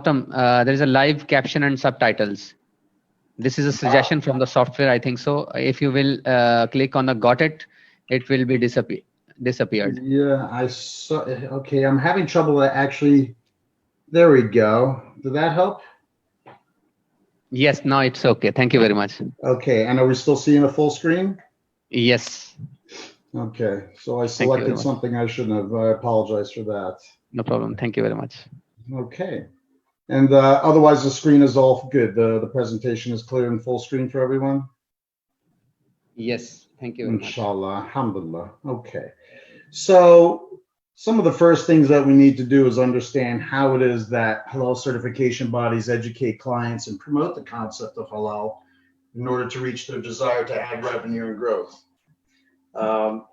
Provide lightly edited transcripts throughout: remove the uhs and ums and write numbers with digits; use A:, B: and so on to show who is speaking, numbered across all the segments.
A: bottom, there is a live caption and subtitles. This is a suggestion from the software, I think so. If you will click on the got it, it will be disappeared.
B: Yeah, I saw. Okay, I'm having trouble actually. There we go. Did that help?
A: Yes, now it's okay. Thank you very much.
B: Okay, and are we still seeing a full screen?
A: Yes.
B: Okay, so I selected something I shouldn't have. I apologize for that.
A: No problem. Thank you very much.
B: Okay, and otherwise the screen is all good. The presentation is clear and full screen for everyone?
A: Yes, thank you very much.
B: Inshallah, alhamdulillah. Okay, so some of the first things that we need to do is understand how it is that halal certification bodies educate clients and promote the concept of halal in order to reach their desire to add revenue and growth.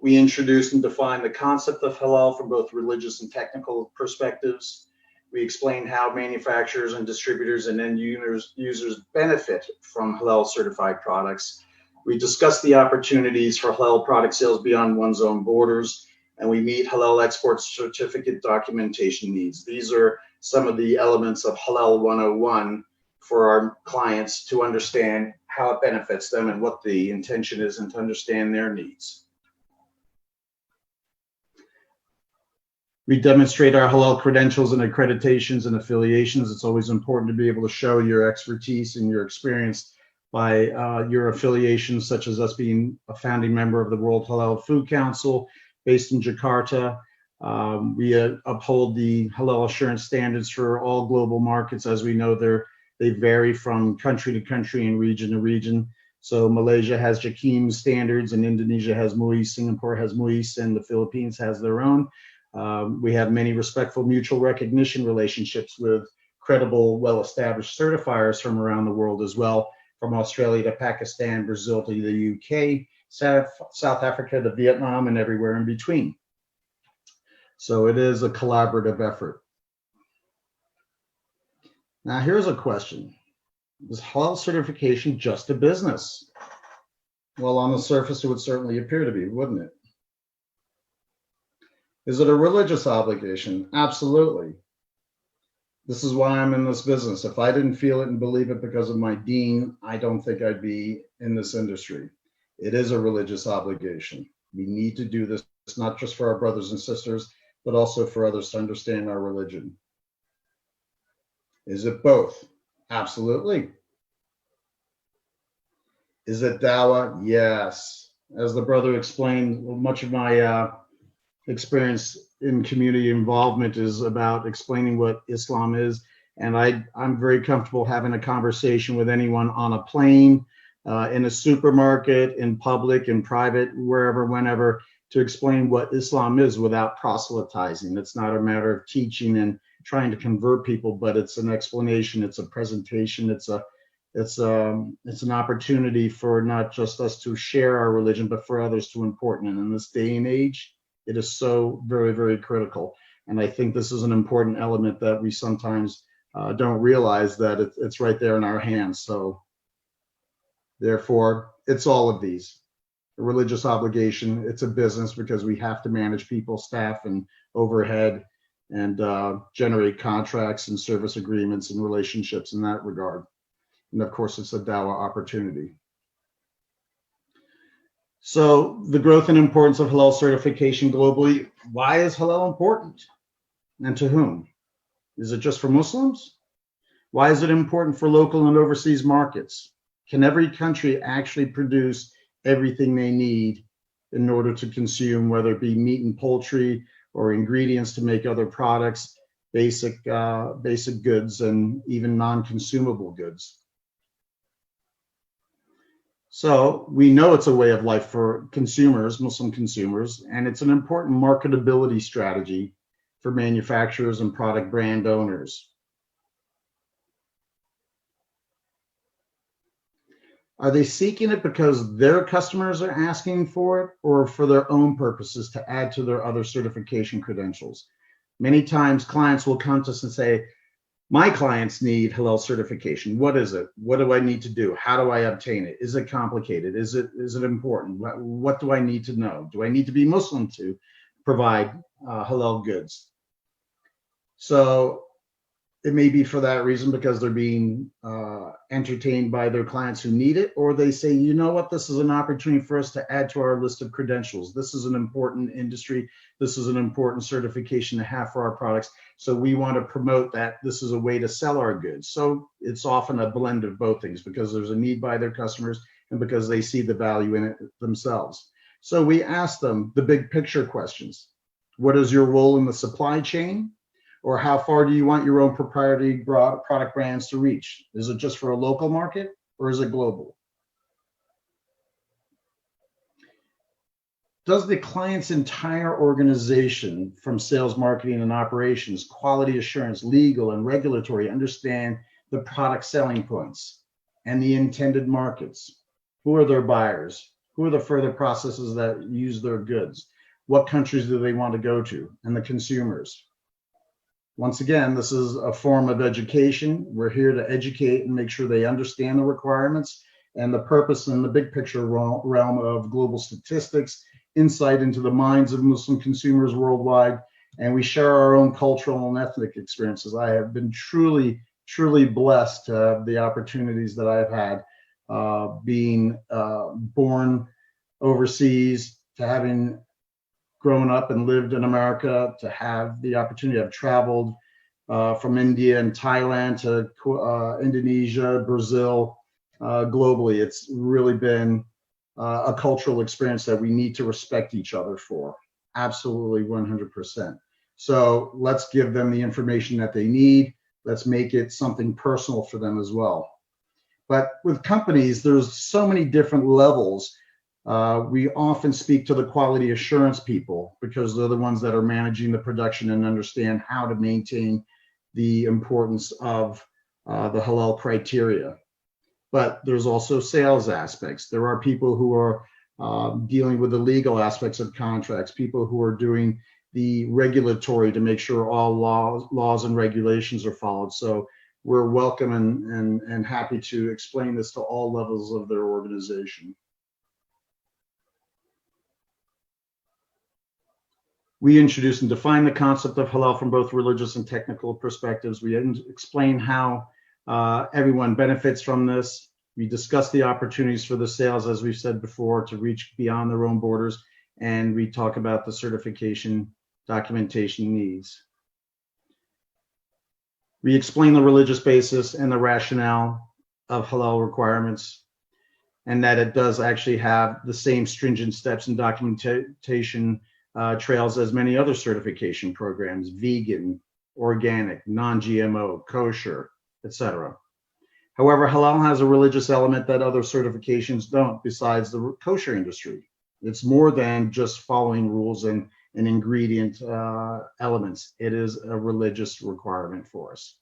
B: We introduced and defined the concept of halal from both religious and technical perspectives. We explained how manufacturers and distributors and end users benefit from halal certified products. We discussed the opportunities for halal product sales beyond one's own borders, and we meet halal export certificate documentation needs. These are some of the elements of Halal 101 for our clients to understand how it benefits them and what the intention is, and to understand their needs. We demonstrate our halal credentials and accreditations and affiliations. It's always important to be able to show your expertise and your experience by your affiliations, such as us being a founding member of the World Halal Food Council based in Jakarta. We uphold the halal assurance standards for all global markets. As we know, they vary from country to country and region to region. So Malaysia has JAKIM standards, and Indonesia has MUIS, Singapore has MUIS, and the Philippines has their own. We have many respectful mutual recognition relationships with credible, well-established certifiers from around the world as well, from Australia to Pakistan, Brazil to the UK, South Africa to Vietnam, and everywhere in between. So it is a collaborative effort. Now here's a question. Is halal certification just a business? Well, on the surface, it would certainly appear to be, wouldn't it? Is it a religious obligation? Absolutely. This is why I'm in this business. If I didn't feel it and believe it because of my deen, I don't think I'd be in this industry. It is a religious obligation. We need to do this not just for our brothers and sisters, but also for others to understand our religion. Is it both? Absolutely. Is it dawah? Yes. As the brother explained, much of my experience in community involvement is about explaining what Islam is. And I'm very comfortable having a conversation with anyone on a plane, in a supermarket, in public, in private, wherever, whenever, to explain what Islam is without proselytizing. It's not a matter of teaching and trying to convert people, but it's an explanation, it's a presentation, it's an opportunity for not just us to share our religion, but for others to import. And in this day and age, it is so very, very critical. And I think this is an important element that we sometimes don't realize, that it's right there in our hands. So therefore, it's all of these. A religious obligation, it's a business because we have to manage people, staff, and overhead, and generate contracts and service agreements and relationships in that regard. And of course, it's a dawah opportunity. So the growth and importance of halal certification globally. Why is halal important? And to whom? Is it just for Muslims? Why is it important for local and overseas markets? Can every country actually produce everything they need in order to consume, whether it be meat and poultry or ingredients to make other products, basic goods, and even non-consumable goods? So we know it's a way of life for consumers, Muslim consumers, and it's an important marketability strategy for manufacturers and product brand owners. Are they seeking it because their customers are asking for it, or for their own purposes to add to their other certification credentials? Many times clients will come to us and say, my clients need halal certification. What is it? What do I need to do? How do I obtain it? Is it complicated? Is it important? What do I need to know? Do I need to be Muslim to provide halal goods? So it may be for that reason, because they're being entertained by their clients who need it, or they say, you know what, this is an opportunity for us to add to our list of credentials. This is an important industry. This is an important certification to have for our products. So we want to promote that this is a way to sell our goods. So it's often a blend of both things, because there's a need by their customers and because they see the value in it themselves. So we ask them the big picture questions. What is your role in the supply chain? Or how far do you want your own proprietary product brands to reach? Is it just for a local market, or is it global? Does the client's entire organization, from sales, marketing, and operations, quality assurance, legal, and regulatory, understand the product selling points and the intended markets? Who are their buyers? Who are the further processes that use their goods? What countries do they want to go to? And the consumers. Once again, this is a form of education. We're here to educate and make sure they understand the requirements and the purpose and the big picture realm of global statistics, insight into the minds of Muslim consumers worldwide, and we share our own cultural and ethnic experiences. I have been truly, truly blessed to have the opportunities that I've had, being born overseas, to having grown up and lived in America, to have the opportunity. I've traveled from India and Thailand to Indonesia, Brazil, globally. It's really been a cultural experience that we need to respect each other for. Absolutely 100%. So let's give them the information that they need. Let's make it something personal for them as well. But with companies, there's so many different levels. We often speak to the quality assurance people, because they're the ones that are managing the production and understand how to maintain the importance of the halal criteria. But there's also sales aspects. There are people who are dealing with the legal aspects of contracts, people who are doing the regulatory to make sure all laws and regulations are followed. So we're welcome and happy to explain this to all levels of their organization. We introduce and define the concept of halal from both religious and technical perspectives. We explain how everyone benefits from this. We discuss the opportunities for the sales, as we've said before, to reach beyond their own borders. And we talk about the certification documentation needs. We explain the religious basis and the rationale of halal requirements, and that it does actually have the same stringent steps and documentation trails as many other certification programs: vegan, organic, non-GMO, kosher, etc. However, halal has a religious element that other certifications don't, besides the kosher industry. It's more than just following rules and ingredient elements. It is a religious requirement for us.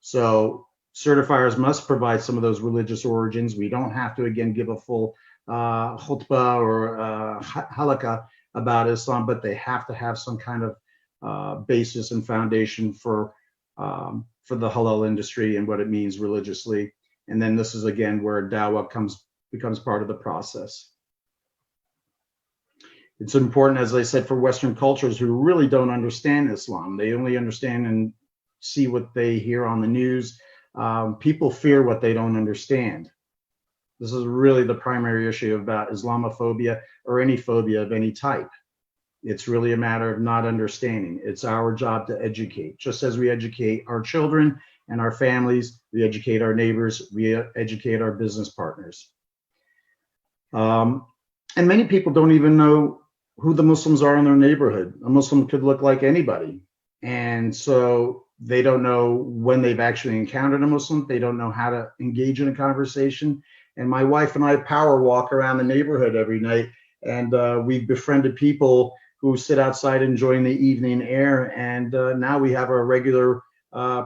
B: So certifiers must provide some of those religious origins. We don't have to, again, give a full khutbah or halakha about Islam, but they have to have some kind of basis and foundation for the halal industry and what it means religiously. And then this is, again, where dawah becomes part of the process. It's important, as I said, for Western cultures who really don't understand Islam. They only understand and see what they hear on the news. People fear what they don't understand. This is really the primary issue about Islamophobia or any phobia of any type. It's really a matter of not understanding. It's our job to educate. Just as we educate our children and our families, we educate our neighbors, we educate our business partners. And many people don't even know who the Muslims are in their neighborhood. A Muslim could look like anybody. And so they don't know when they've actually encountered a Muslim. They don't know how to engage in a conversation. And my wife and I power walk around the neighborhood every night, and we've befriended people who sit outside enjoying the evening air. And now we have a regular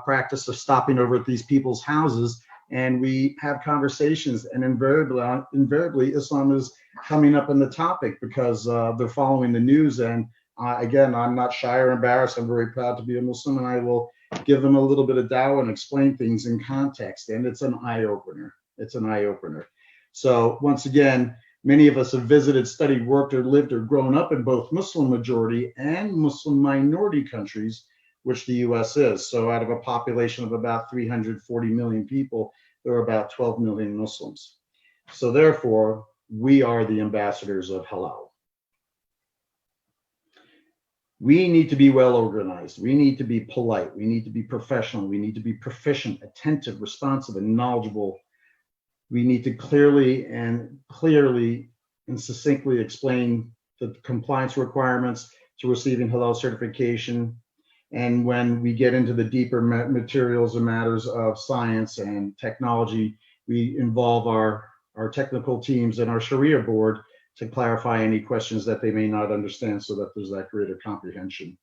B: practice of stopping over at these people's houses, and we have conversations. And invariably, Islam is coming up in the topic because they're following the news. And again, I'm not shy or embarrassed. I'm very proud to be a Muslim, and I will give them a little bit of dawah and explain things in context. And it's an eye opener. It's an eye opener. So once again, many of us have visited, studied, worked, or lived or grown up in both Muslim majority and Muslim minority countries which the US is. So out of a population of about 340 million people, there are about 12 million Muslims. So therefore, we are the ambassadors of halal. We need to be well organized. We need to be polite. We need to be professional. We need to be proficient, attentive, responsive, and knowledgeable. We need to clearly and succinctly explain the compliance requirements to receiving halal certification. And when we get into the deeper materials and matters of science and technology, we involve our technical teams and our Sharia board to clarify any questions that they may not understand so that there's that greater comprehension.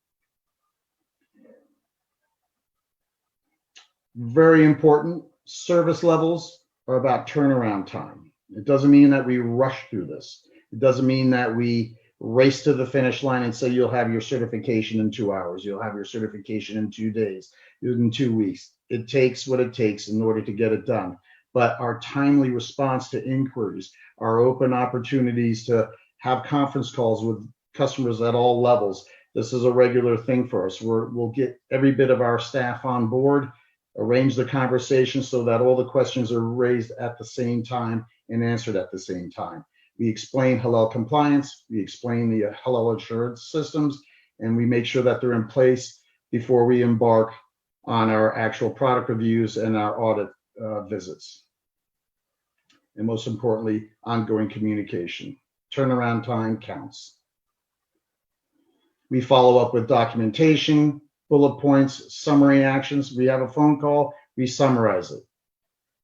B: Very important, service levels are about turnaround time. It doesn't mean that we rush through this. It doesn't mean that we race to the finish line and say you'll have your certification in 2 hours, you'll have your certification in 2 days, in 2 weeks. It takes what it takes in order to get it done. But our timely response to inquiries, our open opportunities to have conference calls with customers at all levels, this is a regular thing for us. We'll get every bit of our staff on board, arrange the conversation so that all the questions are raised at the same time and answered at the same time. We explain halal compliance, we explain the halal assurance systems, and we make sure that they're in place before we embark on our actual product reviews and our audit visits. And most importantly, ongoing communication. Turnaround time counts. We follow up with documentation, bullet points, summary actions. We have a phone call, we summarize it.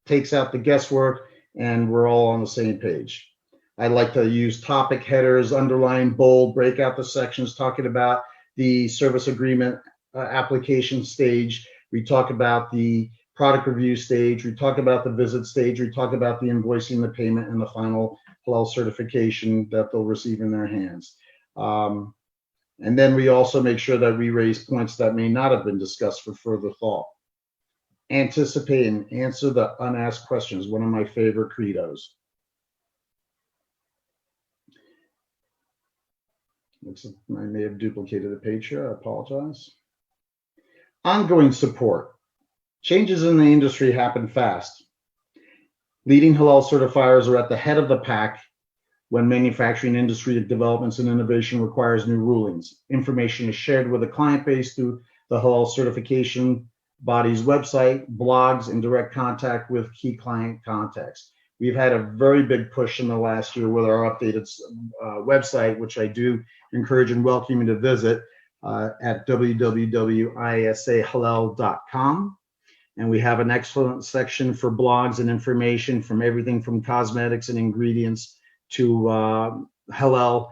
B: Takes out the guesswork, and we're all on the same page. I like to use topic headers, underline, bold, break out the sections, talking about the service agreement application stage. We talk about the product review stage. We talk about the visit stage. We talk about the invoicing, the payment, and the final halal certification that they'll receive in their hands. And then we also make sure that we raise points that may not have been discussed for further thought. Anticipate and answer the unasked questions, one of my favorite credos. I may have duplicated a page here, I apologize. Ongoing support. Changes in the industry happen fast. Leading halal certifiers are at the head of the pack when manufacturing industry developments and innovation requires new rulings. Information is shared with the client base through the halal certification body's website, blogs, and direct contact with key client contacts. We've had a very big push in the last year with our updated website, which I do encourage and welcome you to visit at www.isahalal.com. And we have an excellent section for blogs and information from everything from cosmetics and ingredients to halal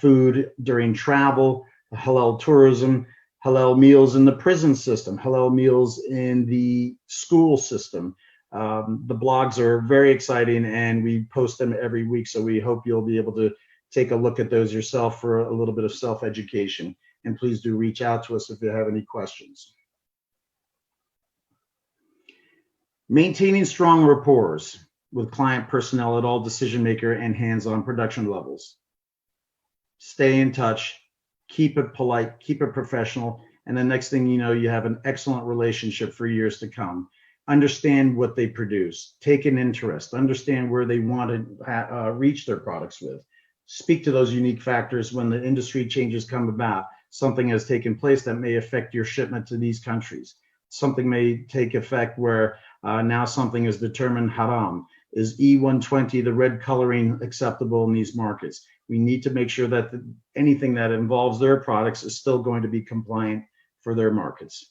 B: food during travel, halal tourism, halal meals in the prison system, halal meals in the school system. The blogs are very exciting and we post them every week. So we hope you'll be able to take a look at those yourself for a little bit of self-education. And please do reach out to us if you have any questions. Maintaining strong rapport with client personnel at all decision maker and hands-on production levels. Stay in touch, keep it polite, keep it professional, and the next thing you know, you have an excellent relationship for years to come. Understand what they produce, take an interest, understand where they want to reach their products with. Speak to those unique factors when the industry changes come about. Something has taken place that may affect your shipment to these countries. Something may take effect where now something is determined haram. Is E120, the red coloring, acceptable in these markets? We need to make sure that anything that involves their products is still going to be compliant for their markets.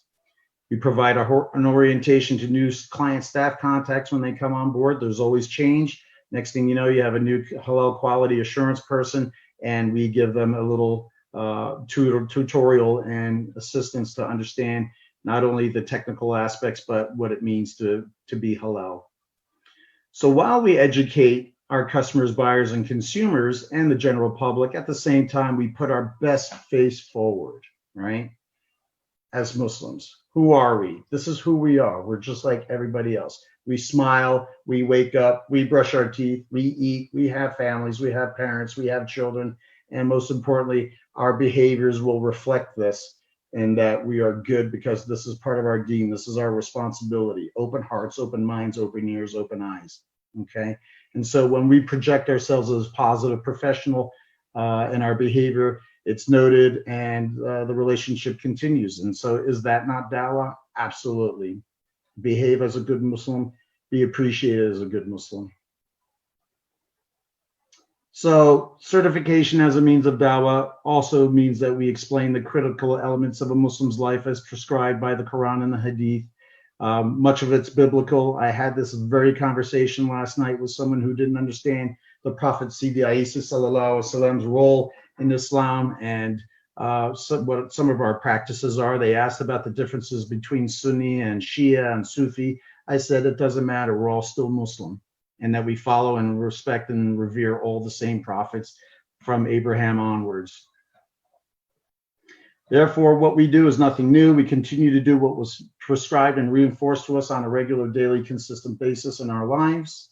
B: We provide an orientation to new client staff contacts when they come on board. There's always change. Next thing you know, you have a new halal quality assurance person, and we give them a little tutorial and assistance to understand not only the technical aspects, but what it means to be halal. So while we educate our customers, buyers, and consumers and the general public, at the same time, we put our best face forward, right? As Muslims, who are we? This is who we are. We're just like everybody else. We smile, we wake up, we brush our teeth, we eat, we have families, we have parents, we have children, and most importantly, our behaviors will reflect this. and that we are good because this is part of our deen. This is our responsibility. Open hearts, open minds, open ears, open eyes. Okay. And so when we project ourselves as positive professional in our behavior, it's noted, and the relationship continues. And so is that not dawah? Absolutely. Behave as a good Muslim, be appreciated as a good Muslim. So certification as a means of dawah also means that we explain the critical elements of a Muslim's life as prescribed by the Quran and the Hadith. Much of it's biblical. I had this very conversation last night with someone who didn't understand the Prophet Sidi Isa sallallahu alaihi wasallam's role in Islam and what some of our practices are. They asked about the differences between Sunni and Shia and Sufi. I said it doesn't matter. We're all still Muslim, and that we follow and respect and revere all the same prophets from Abraham onwards. Therefore, what we do is nothing new. We continue to do what was prescribed and reinforced to us on a regular, daily, consistent basis in our lives.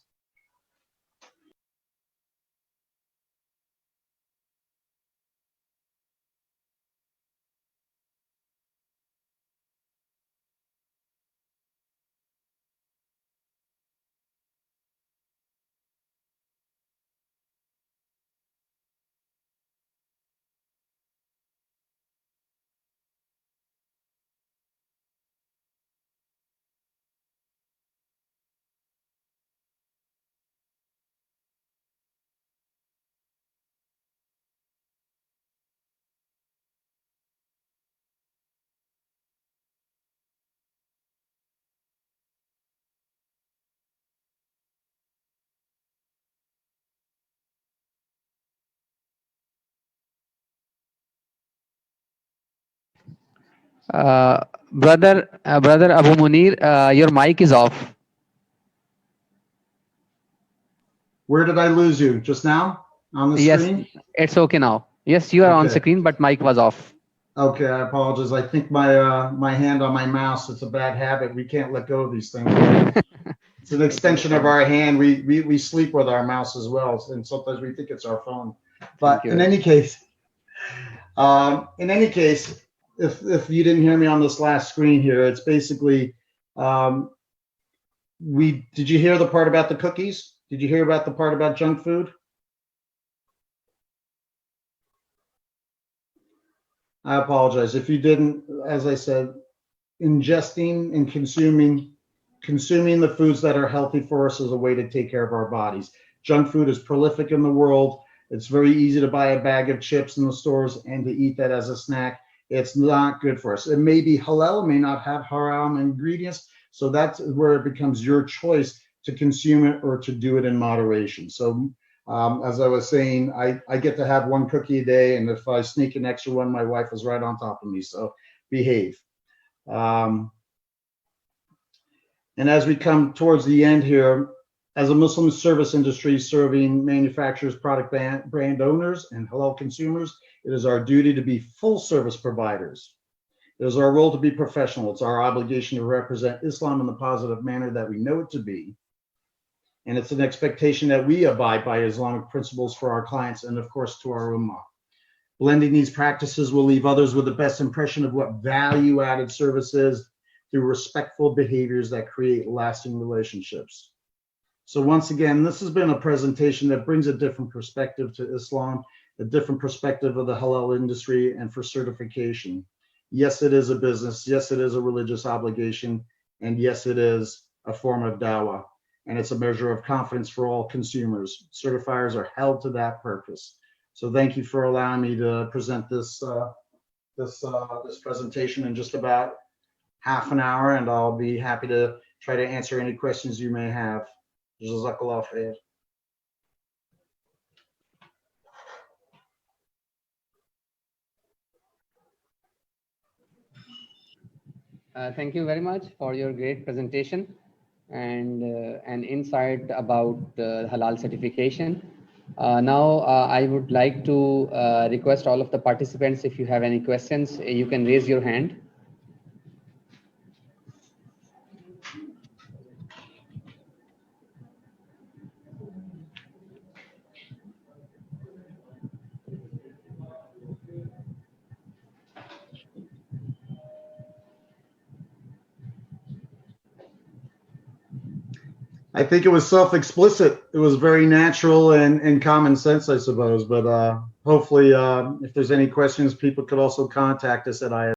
A: Uh, brother Abu Munir, your mic is off.
B: Where did I lose you? Just now on the
A: Yes,
B: screen?
A: it's okay now. Yes, you are on
B: Okay.
A: screen, but mic was off.
B: Okay, I apologize. I think my hand on my mouse, it's a bad habit. We can't let go of these things. It's an extension of our hand. We sleep with our mouse as well, and sometimes we think it's our phone. But
A: Thank you
B: in
A: very
B: any
A: much.
B: case, if you didn't hear me on this last screen here, it's basically did you hear the part about the cookies? Did you hear about the part about junk food? I apologize. If you didn't, as I said, ingesting and consuming the foods that are healthy for us is a way to take care of our bodies. Junk food is prolific in the world. It's very easy to buy a bag of chips in the stores and to eat that as a snack. It's not good for us. It may be halal, it may not have haram ingredients. So that's where it becomes your choice to consume it or to do it in moderation. So as I was saying, I get to have one cookie a day, and if I sneak an extra one, my wife is right on top of me. So behave. And as we come towards the end here, as a Muslim service industry serving manufacturers, product brand owners, and halal consumers, it is our duty to be full service providers. It is our role to be professional. It's our obligation to represent Islam in the positive manner that we know it to be. And it's an expectation that we abide by Islamic principles for our clients and, of course, to our ummah. Blending these practices will leave others with the best impression of what value-added service is through respectful behaviors that create lasting relationships. So once again, this has been a presentation that brings a different perspective to Islam, a different perspective of the halal industry and for certification. Yes, it is a business. Yes, it is a religious obligation. And yes, it is a form of dawah. And it's a measure of confidence for all consumers. Certifiers are held to that purpose. So thank you for allowing me to present this presentation in just about half an hour, and I'll be happy to try to answer any questions you may have. Jazakallah khair.
A: Thank you very much for your great presentation and an insight about halal certification. Now, I would like to request all of the participants, if you have any questions, you can raise your hand.
B: I think it was self-explicit. It was very natural and common sense, I suppose. But hopefully, if there's any questions, people could also contact us at